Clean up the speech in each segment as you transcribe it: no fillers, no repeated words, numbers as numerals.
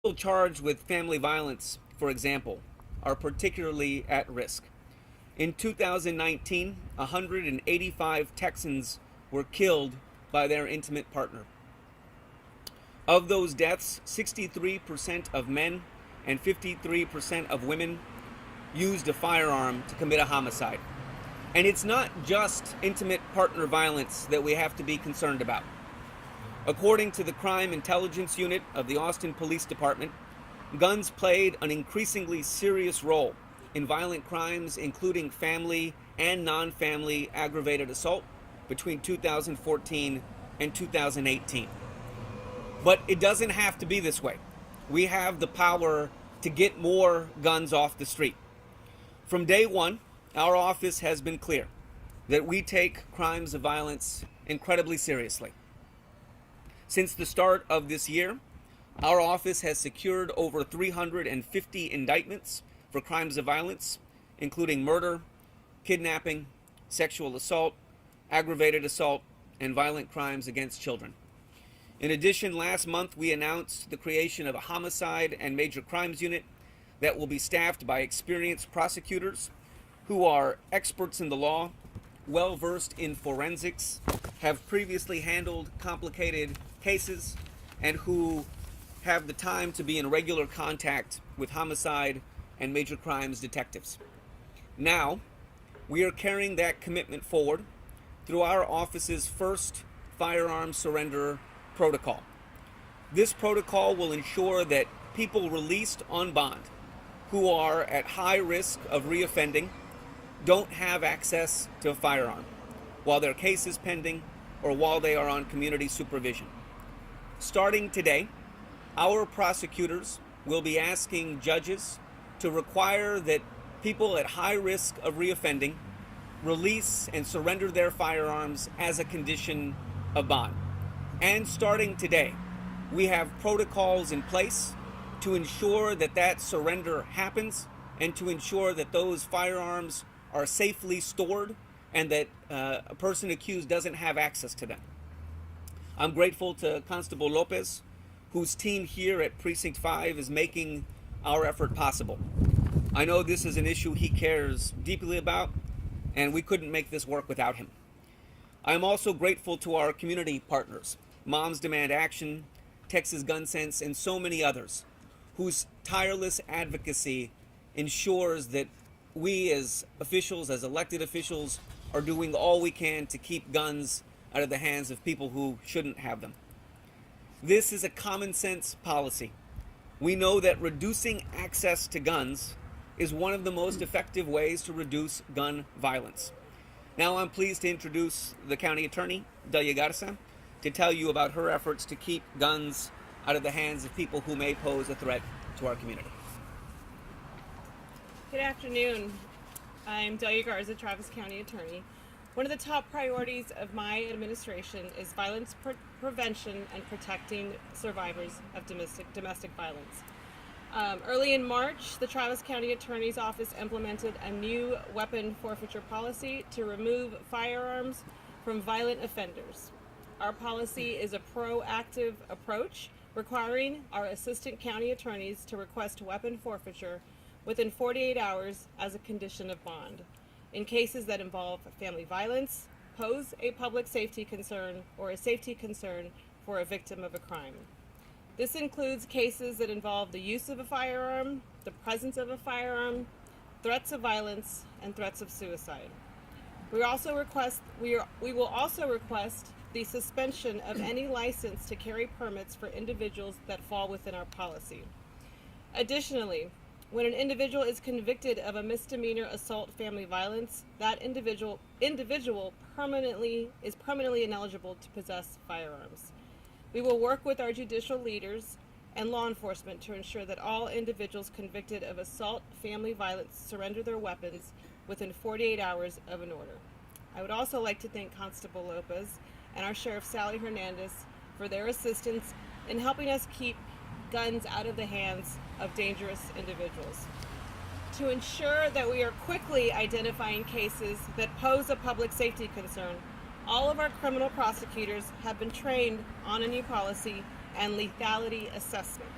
People charged with family violence, for example, are particularly at risk. In 2019, 185 Texans were killed by their intimate partner. Of those deaths, 63% of men and 53% of women used a firearm to commit a homicide. And it's not just intimate partner violence that we have to be concerned about. According to the Crime Intelligence Unit of the Austin Police Department, guns played an increasingly serious role in violent crimes, including family and non-family aggravated assault between 2014 and 2018. But it doesn't have to be this way. We have the power to get more guns off the street. From day one, our office has been clear that we take crimes of violence incredibly seriously. Since the start of this year, our office has secured over 350 indictments for crimes of violence, including murder, kidnapping, sexual assault, aggravated assault, and violent crimes against children. In addition, last month we announced the creation of a homicide and major crimes unit that will be staffed by experienced prosecutors who are experts in the law, well versed in forensics, have previously handled complicated cases, and who have the time to be in regular contact with homicide and major crimes detectives. Now, we are carrying that commitment forward through our office's first firearm surrender protocol. This protocol will ensure that people released on bond who are at high risk of reoffending don't have access to a firearm while their case is pending or while they are on community supervision. Starting today, our prosecutors will be asking judges to require that people at high risk of reoffending release and surrender their firearms as a condition of bond. And starting today, we have protocols in place to ensure that that surrender happens and to ensure that those firearms are safely stored and that a person accused doesn't have access to them. I'm grateful to Constable Lopez, whose team here at Precinct 5 is making our effort possible. I know this is an issue he cares deeply about, and we couldn't make this work without him. I am also grateful to our community partners, Moms Demand Action, Texas Gun Sense, and so many others, whose tireless advocacy ensures that we as officials, as elected officials, are doing all we can to keep guns out of the hands of people who shouldn't have them. This is a common sense policy. We know that reducing access to guns is one of the most effective ways to reduce gun violence. Now I'm pleased to introduce the County Attorney, Delia Garza, to tell you about her efforts to keep guns out of the hands of people who may pose a threat to our community. Good afternoon. I'm Delia Garza, Travis County Attorney. One of the top priorities of my administration is violence prevention and protecting survivors of domestic violence. Early in March, the Travis County Attorney's Office implemented a new weapon forfeiture policy to remove firearms from violent offenders. Our policy is a proactive approach requiring our assistant county attorneys to request weapon forfeiture within 48 hours as a condition of bond in cases that involve family violence, pose a public safety concern, or a safety concern for a victim of a crime. This includes cases that involve the use of a firearm, the presence of a firearm, threats of violence, and threats of suicide. We will also request the suspension of any license to carry permits for individuals that fall within our policy. Additionally, when an individual is convicted of a misdemeanor assault family violence, that individual is permanently ineligible to possess firearms. We will work with our judicial leaders and law enforcement to ensure that all individuals convicted of assault family violence surrender their weapons within 48 hours of an order. I would also like to thank Constable Lopez and our Sheriff Sally Hernandez for their assistance in helping us keep guns out of the hands of dangerous individuals. To ensure that we are quickly identifying cases that pose a public safety concern, all of our criminal prosecutors have been trained on a new policy and lethality assessment.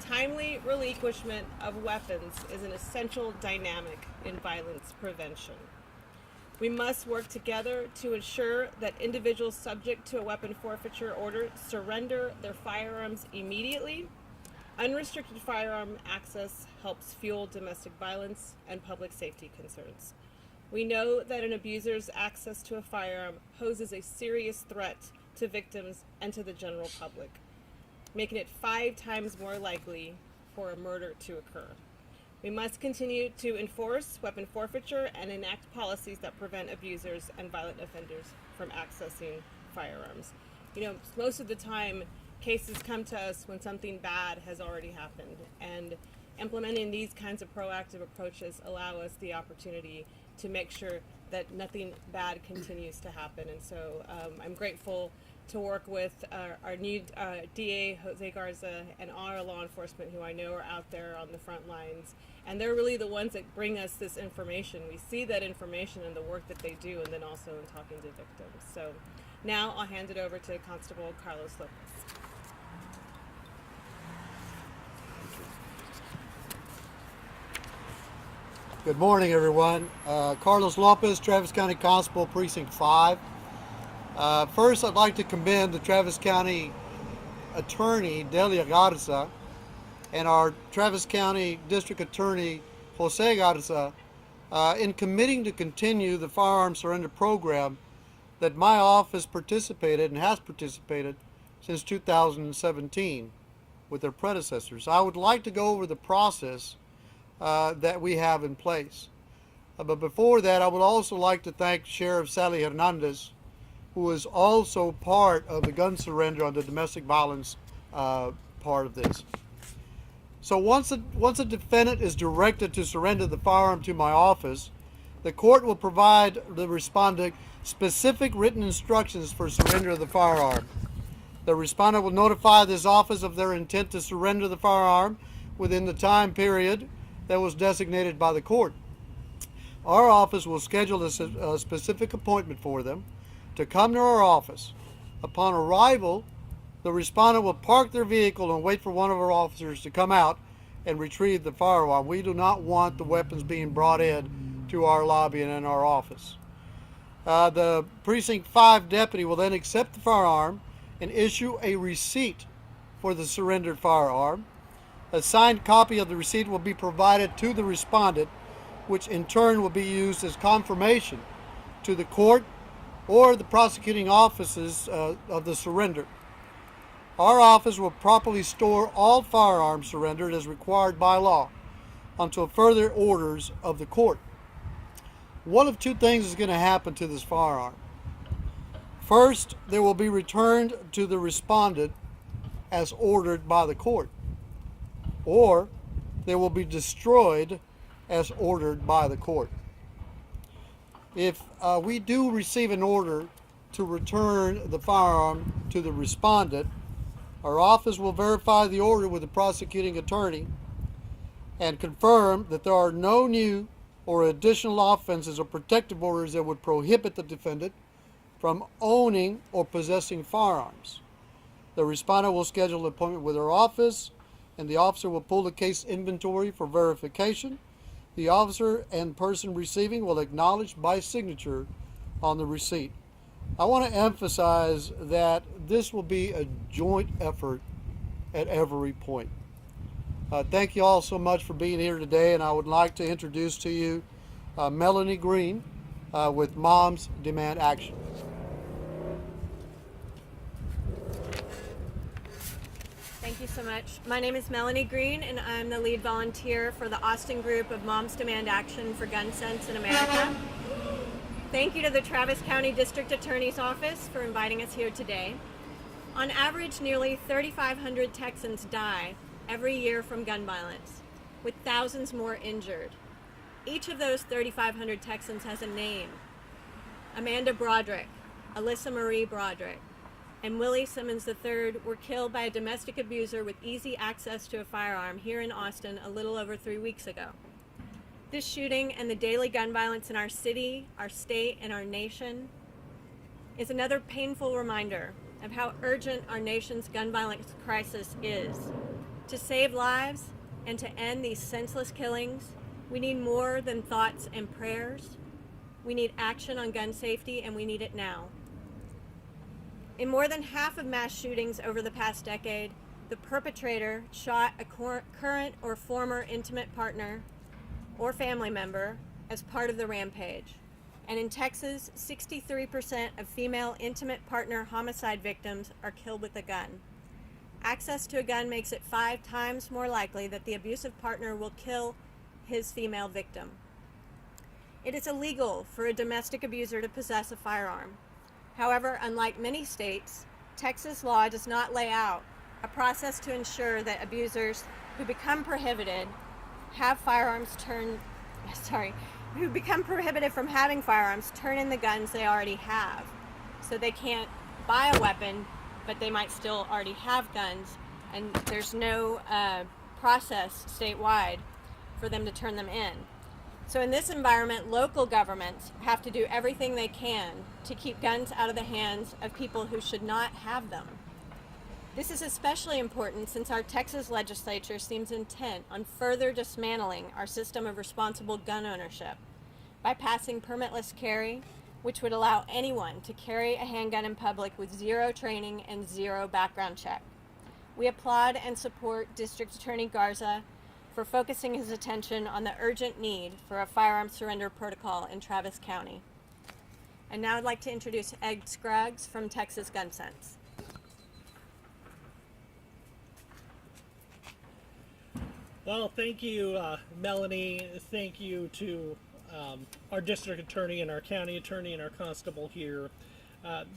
timely relinquishment of weapons is an essential dynamic in violence prevention. We must work together to ensure that individuals subject to a weapon forfeiture order surrender their firearms immediately. Unrestricted firearm access helps fuel domestic violence and public safety concerns. We know that an abuser's access to a firearm poses a serious threat to victims and to the general public, making it 5 times more likely for a murder to occur. We must continue to enforce weapon forfeiture and enact policies that prevent abusers and violent offenders from accessing firearms. You know, most of the time, cases come to us when something bad has already happened, and implementing these kinds of proactive approaches allow us the opportunity to make sure that nothing bad continues to happen. And so I'm grateful to work with our new DA, José Garza, and all our law enforcement who I know are out there on the front lines. And they're really the ones that bring us this information. We see that information in the work that they do, and then also in talking to victims. So now I'll hand it over to Constable Carlos Lopez. Good morning, everyone. Carlos Lopez, Travis County Constable, Precinct 5. First, I'd like to commend the Travis County Attorney, Delia Garza, and our Travis County District Attorney, José Garza, in committing to continue the firearm surrender program that my office participated and has participated since 2017 with their predecessors. I would like to go over the process that we have in place. But before that, I would also like to thank Sheriff Sally Hernandez, who is also part of the gun surrender on the domestic violence part of this. So once a defendant is directed to surrender the firearm to my office, the court will provide the respondent specific written instructions for surrender of the firearm. The respondent will notify this office of their intent to surrender the firearm within the time period that was designated by the court. Our office will schedule a specific appointment for them to come to our office. Upon arrival, the respondent will park their vehicle and wait for one of our officers to come out and retrieve the firearm. We do not want the weapons being brought in to our lobby and in our office. The Precinct 5 deputy will then accept the firearm and issue a receipt for the surrendered firearm. A signed copy of the receipt will be provided to the respondent, which in turn will be used as confirmation to the court or the prosecuting offices of the surrender. Our office will properly store all firearms surrendered as required by law until further orders of the court. One of 2 things is going to happen to this firearm. First, they will be returned to the respondent as ordered by the court, or they will be destroyed as ordered by the court. If we do receive an order to return the firearm to the respondent, our office will verify the order with the prosecuting attorney and confirm that there are no new or additional offenses or protective orders that would prohibit the defendant from owning or possessing firearms. The respondent will schedule an appointment with our office, and the officer will pull the case inventory for verification. The officer and person receiving will acknowledge by signature on the receipt. I want to emphasize that this will be a joint effort at every point. Thank you all so much for being here today, and I would like to introduce to you Melanie Green with Moms Demand Action. Thank you so much. My name is Melanie Green, and I'm the lead volunteer for the Austin group of Moms Demand Action for Gun Sense in America. Thank you to the Travis County District Attorney's Office for inviting us here today. On average, nearly 3,500 Texans die every year from gun violence, with thousands more injured. Each of those 3,500 Texans has a name. Amanda Broderick, Alyssa Marie Broderick, and Willie Simmons III were killed by a domestic abuser with easy access to a firearm here in Austin a little over 3 weeks ago. This shooting and the daily gun violence in our city, our state, and our nation is another painful reminder of how urgent our nation's gun violence crisis is. To save lives and to end these senseless killings, we need more than thoughts and prayers. We need action on gun safety, and we need it now. In more than half of mass shootings over the past decade, the perpetrator shot a current or former intimate partner or family member as part of the rampage. And in Texas, 63% of female intimate partner homicide victims are killed with a gun. Access to a gun makes it 5 times more likely that the abusive partner will kill his female victim. It is illegal for a domestic abuser to possess a firearm. However, unlike many states, Texas law does not lay out a process to ensure that abusers who become prohibited from having firearms turn in the guns they already have. So they can't buy a weapon, but they might still already have guns, and there's no process statewide for them to turn them in. So in this environment, local governments have to do everything they can to keep guns out of the hands of people who should not have them. This is especially important since our Texas legislature seems intent on further dismantling our system of responsible gun ownership by passing permitless carry, which would allow anyone to carry a handgun in public with 0 training and 0 background check. We applaud and support District Attorney Garza for focusing his attention on the urgent need for a firearm surrender protocol in Travis County. And now I'd like to introduce Ed Scruggs from Texas Gun Sense. Well, thank you, Melanie. Thank you to our district attorney and our county attorney and our constable here.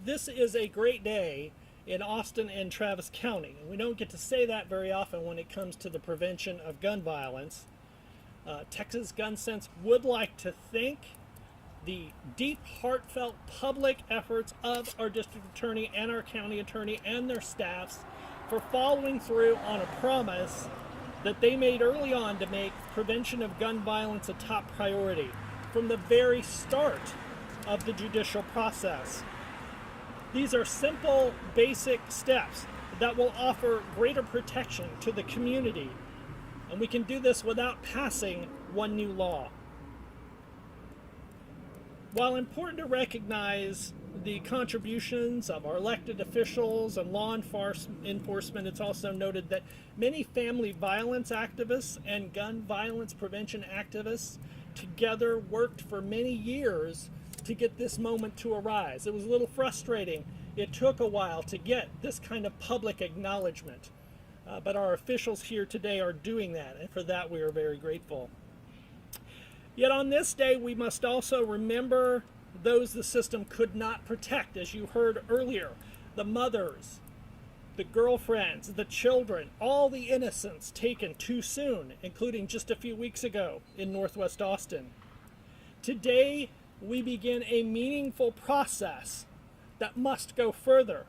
This is a great day in Austin and Travis County. And we don't get to say that very often when it comes to the prevention of gun violence. Texas Gun Sense would like to thank the deep, heartfelt public efforts of our district attorney and our county attorney and their staffs for following through on a promise that they made early on to make prevention of gun violence a top priority from the very start of the judicial process. These are simple, basic steps that will offer greater protection to the community, and we can do this without passing one new law. While important to recognize the contributions of our elected officials and law enforcement, it's also noted that many family violence activists and gun violence prevention activists together worked for many years to get this moment to arise. It was a little frustrating. It took a while to get this kind of public acknowledgement, but our officials here today are doing that, and for that we are very grateful. Yet on this day, we must also remember those the system could not protect, as you heard earlier, the mothers, the girlfriends, the children, all the innocents taken too soon, including just a few weeks ago in Northwest Austin. Today, we begin a meaningful process that must go further,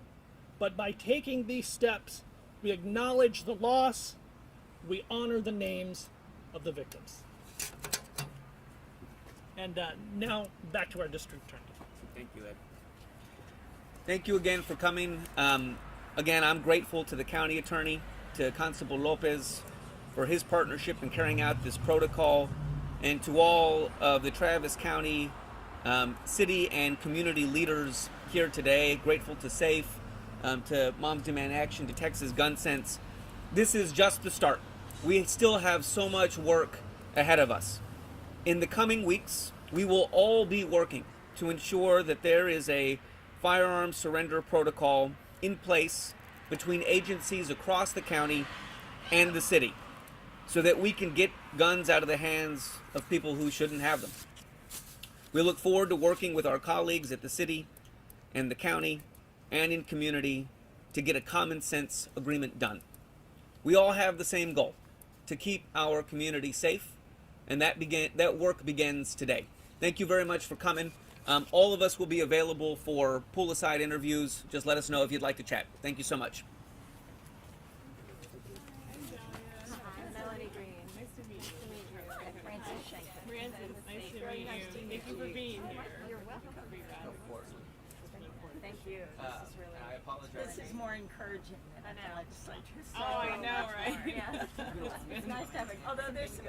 but by taking these steps, we acknowledge the loss, we honor the names of the victims. And now back to our district attorney. Thank you, Ed. Thank you again for coming. Again, I'm grateful to the county attorney, to Constable Lopez, for his partnership in carrying out this protocol, and to all of the Travis County city and community leaders here today. Grateful to SAFE, to Moms Demand Action, to Texas Gun Sense. This is just the start. We still have so much work ahead of us. In the coming weeks, we will all be working to ensure that there is a firearm surrender protocol in place between agencies across the county and the city, so that we can get guns out of the hands of people who shouldn't have them. We look forward to working with our colleagues at the city and the county and in community to get a common sense agreement done. We all have the same goal, to keep our community safe, and that work begins today. Thank you very much for coming. All of us will be available for pool-aside interviews. Just let us know if you'd like to chat. Thank you so much. Melanie Green. Nice to meet you. Francis Schenker. Francis, nice to meet you. Thank you for being here. You're welcome. Of course. Thank you. This is really. I apologize. This is more encouraging than at the legislature. So Oh, I know, right? Yeah. It's nice to have a. Although there's some